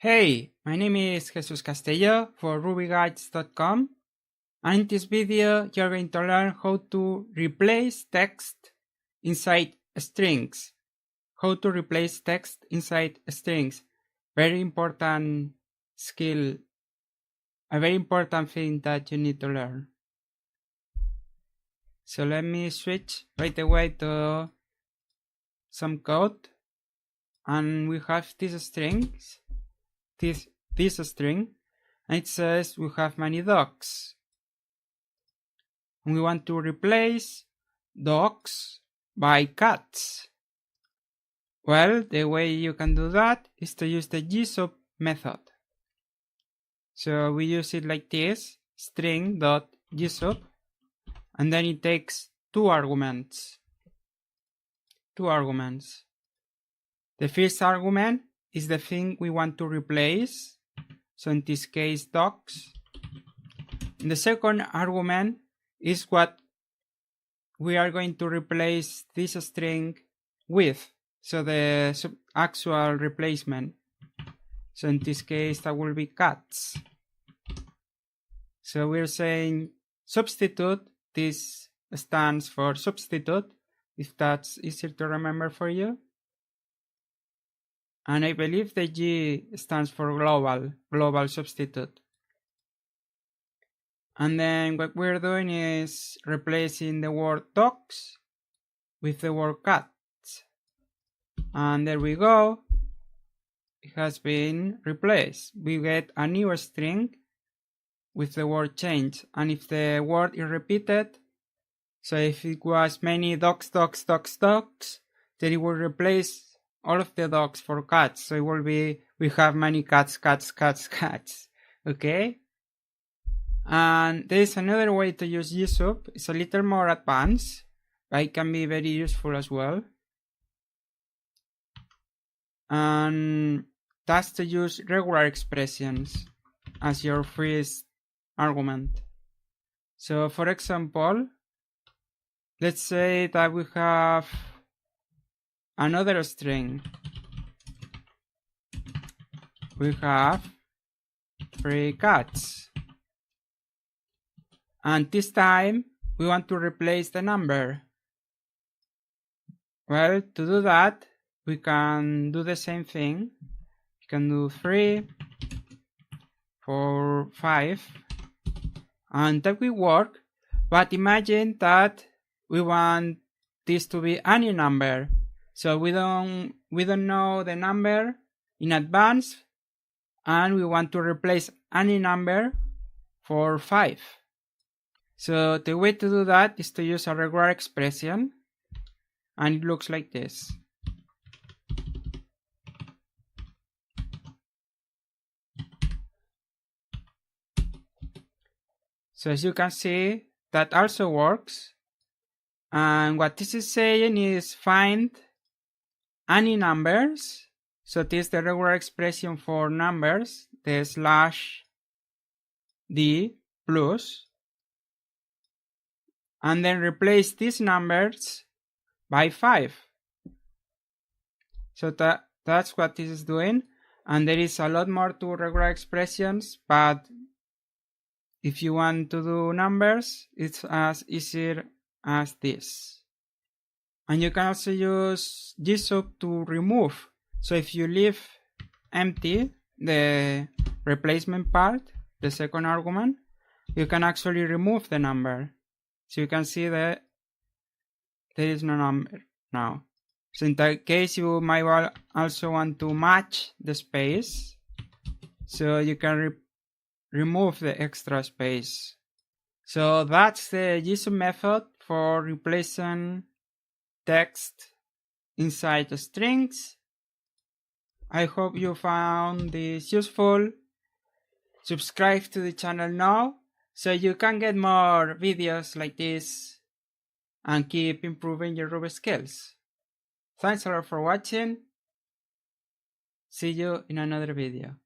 Hey, my name is Jesus Castillo for rubyguides.com, and in this video you're going to learn how to replace text inside strings. How to replace text inside strings. Very important skill, a very important thing that you need to learn. So let me switch right away to some code, and we have this strings. This string, and it says we have many dogs. And we want to replace dogs by cats. Well, the way you can do that is to use the gsub method. So we use it like this, string.gsub, and then it takes two arguments. The first argument is the thing we want to replace, so in this case dogs. And the second argument is what we are going to replace this string with, so the actual replacement. So in this case that will be cats. So we're saying substitute. This stands for substitute, if that's easier to remember for you. And I believe the G stands for global substitute. And then what we're doing is replacing the word dogs with the word cats. And there we go. It has been replaced. We get a new string with the word change. And if the word is repeated, so if it was many dogs, then it will replace all of the dogs for cats. So it will be, we have many cats. Okay? And there is another way to use gsub. It's a little more advanced, but it can be very useful as well. And that's to use regular expressions as your first argument. So for example, let's say that we have another string. We have 3 cats. And this time we want to replace the number. Well, to do that, we can do the same thing. We can do 3, 4, 5, and that will work. But imagine that we want this to be any number. So we don't know the number in advance, and we want to replace any number for 5. So the way to do that is to use a regular expression, and it looks like this. So as you can see, that also works. And what this is saying is find any numbers. So this is the regular expression for numbers, the /d plus, and then replace these numbers by 5. So that's what this is doing. And there is a lot more to regular expressions, but if you want to do numbers, it's as easier as this. And you can also use gsub to remove. So if you leave empty the replacement part, the second argument, you can actually remove the number. So you can see that there is no number now. So in that case, you might also want to match the space. So you can remove the extra space. So that's the gsub method for replacing text inside strings. I hope you found this useful. Subscribe to the channel now so you can get more videos like this and keep improving your Ruby skills. Thanks a lot for watching. See you in another video.